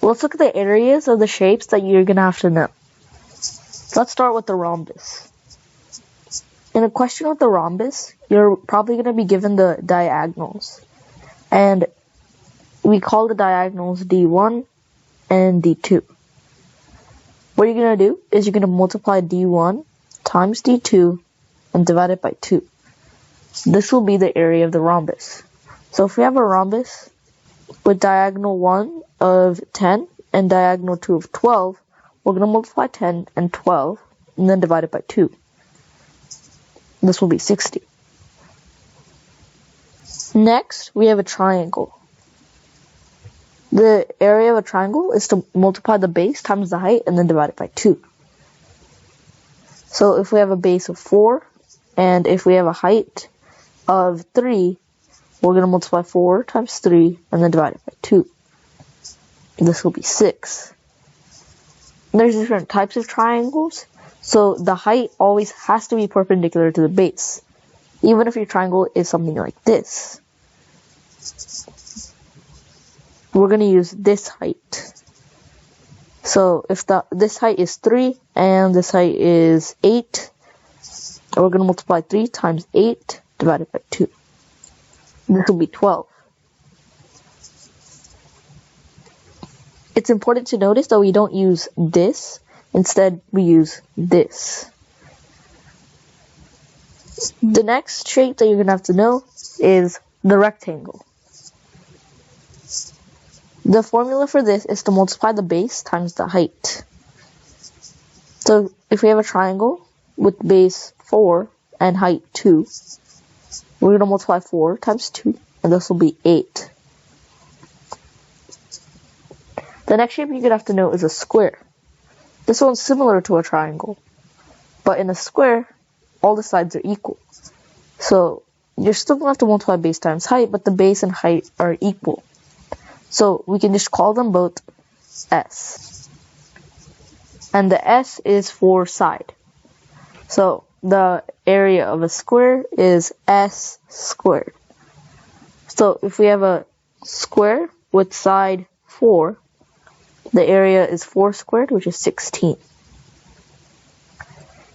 Let's look at the areas of the shapes that you're going to have to know. Let's start with the rhombus. In a question with the rhombus, you're probably going to be given the diagonals. And we call the diagonals D1 and D2. What you're going to do is you're going to multiply D1 times D2 and divide it by 2. This will be the area of the rhombus. So if we have a rhombus with diagonal 1 of 10 and diagonal 2 of 12, we're going to multiply 10 and 12 and then divide it by 2. This will be 60. Next, we have a triangle. The area of a triangle is to multiply the base times the height and then divide it by 2. So if we have a base of 4 and if we have a height of 3, we're going to multiply 4 times 3 and then divide it by 2. This will be 6. There's different types of triangles, so the height always has to be perpendicular to the base, even if your triangle is something like this. We're going to use this height. So if this height is 3 and this height is 8, we're going to multiply 3 times 8 divided by 2. This will be 12. It's important to notice that we don't use this. Instead, we use this. The next shape that you're going to have to know is the rectangle. The formula for this is to multiply the base times the height. So if we have a triangle with base 4 and height 2, we're going to multiply 4 times 2, and this will be 8. The next shape you're going to have to know is a square. This one's similar to a triangle, but in a square, all the sides are equal. So you're still going to have to multiply base times height, but the base and height are equal. So we can just call them both S. And the S is for side. So the area of a square is S squared. So if we have a square with side 4, the area is 4 squared, which is 16.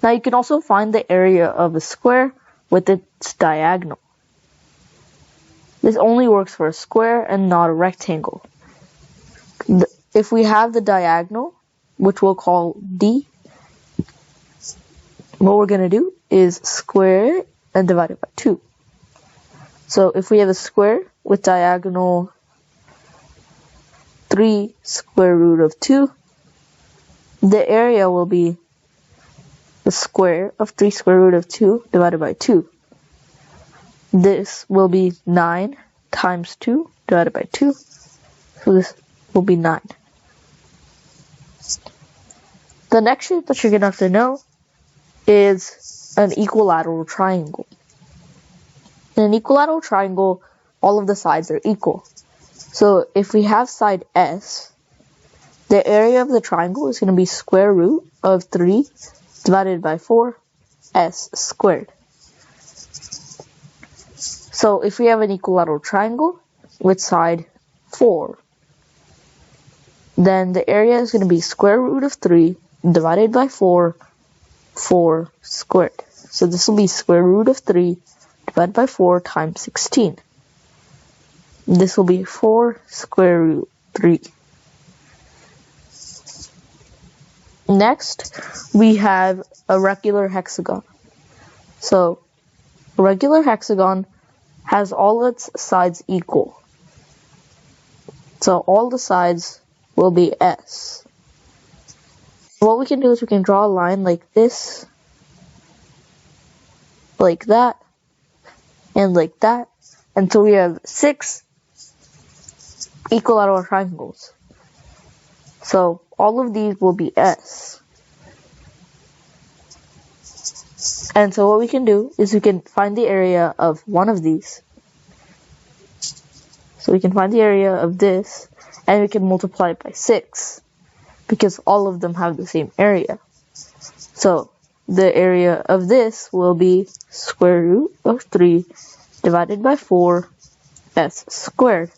Now you can also find the area of a square with its diagonal. This only works for a square and not a rectangle. If we have the diagonal, which we'll call D, what we're going to do is square it and divide it by 2. So if we have a square with diagonal 3 square root of 2, the area will be the square of 3 square root of 2 divided by 2. This will be 9 times 2 divided by 2. So this will be 9. The next shape that you're going to have to know is an equilateral triangle. In an equilateral triangle, all of the sides are equal. So if we have side S, the area of the triangle is going to be square root of 3 divided by 4 S squared. So if we have an equilateral triangle with side 4, then the area is going to be square root of 3 divided by 4 squared. So this will be square root of 3 divided by 4 times 16. This will be 4 square root 3. Next, we have a regular hexagon. So a regular hexagon has all its sides equal. So all the sides will be S. What we can do is we can draw a line like this, like that, and like that, until we have 6 equilateral triangles. So all of these will be S. And so what we can do is we can find the area of one of these. So we can find the area of this, and we can multiply it by 6, because all of them have the same area. So the area of this will be square root of 3 divided by 4 S squared.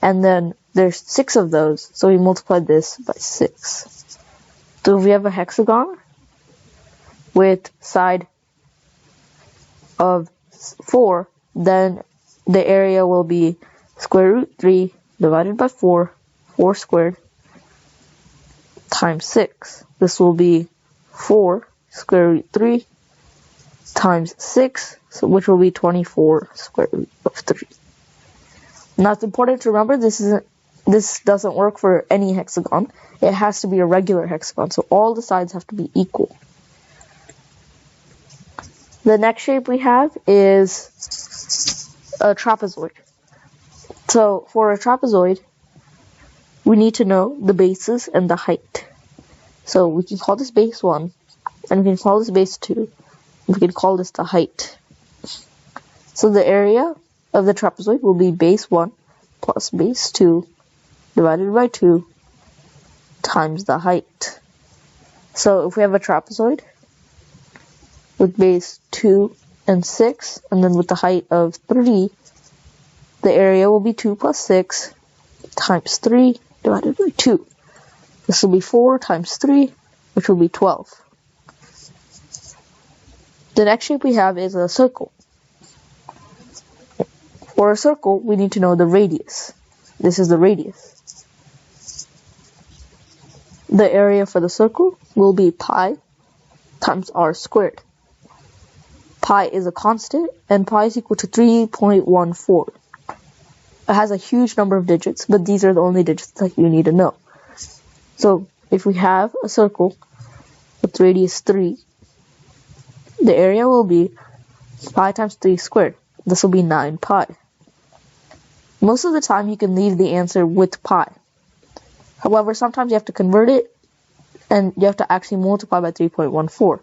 And then there's 6 of those, so we multiply this by 6. So if we have a hexagon with side of 4, then the area will be square root 3 divided by 4, 4 squared, times 6. This will be 4 square root 3 times 6, so which will be 24 square root of 3. Now it's important to remember this doesn't work for any hexagon. It has to be a regular hexagon, so all the sides have to be equal. The next shape we have is a trapezoid. So for a trapezoid, we need to know the bases and the height. So we can call this base 1, and we can call this base 2, and we can call this the height. So the area of the trapezoid will be base 1 plus base 2 divided by 2 times the height. So if we have a trapezoid with base 2 and 6, and then with the height of 3, the area will be 2 plus 6 times 3 divided by 2. This will be 4 times 3, which will be 12. The next shape we have is a circle. For a circle, we need to know the radius. This is the radius. The area for the circle will be pi times r squared. Pi is a constant, and pi is equal to 3.14. It has a huge number of digits, but these are the only digits that you need to know. So if we have a circle with radius 3, the area will be pi times 3 squared. This will be 9 pi. Most of the time you can leave the answer with pi. However, sometimes you have to convert it, and you have to actually multiply by 3.14.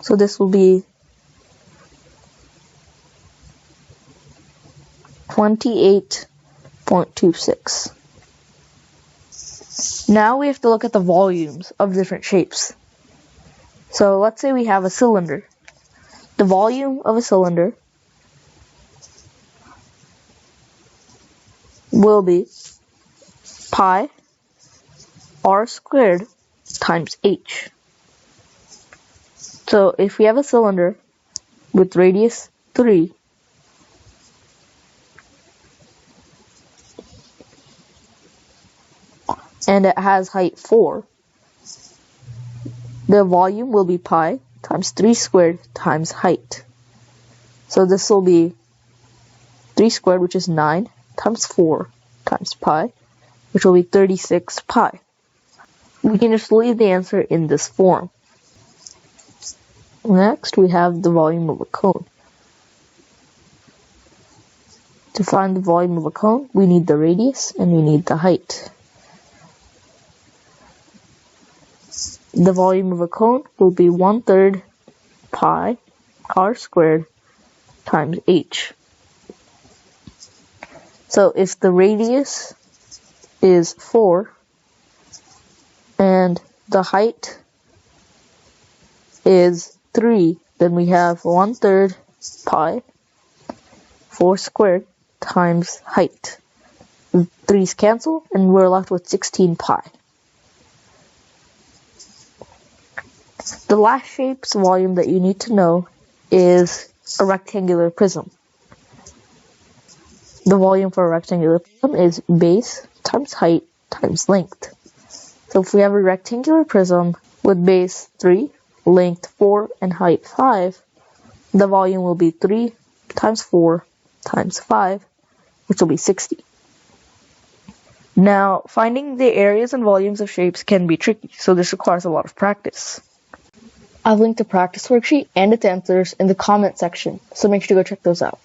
So this will be 28.26. Now we have to look at the volumes of different shapes. So let's say we have a cylinder. The volume of a cylinder will be pi r squared times h. So if we have a cylinder with radius 3, and it has height 4, the volume will be pi times 3 squared times height. So this will be 3 squared, which is 9, times 4 times pi, which will be 36 pi. We can just leave the answer in this form. Next, we have the volume of a cone. To find the volume of a cone, we need the radius and we need the height. The volume of a cone will be 1/3 pi r squared times h. So if the radius is 4 and the height is 3, then we have 1/3 pi 4 squared times height. 3's cancel and we're left with 16 pi. The last shape's volume that you need to know is a rectangular prism. The volume for a rectangular prism is base times height times length. So if we have a rectangular prism with base 3, length 4, and height 5, the volume will be 3 times 4 times 5, which will be 60. Now, finding the areas and volumes of shapes can be tricky, so this requires a lot of practice. I've linked the practice worksheet and its answers in the comment section, so make sure to go check those out.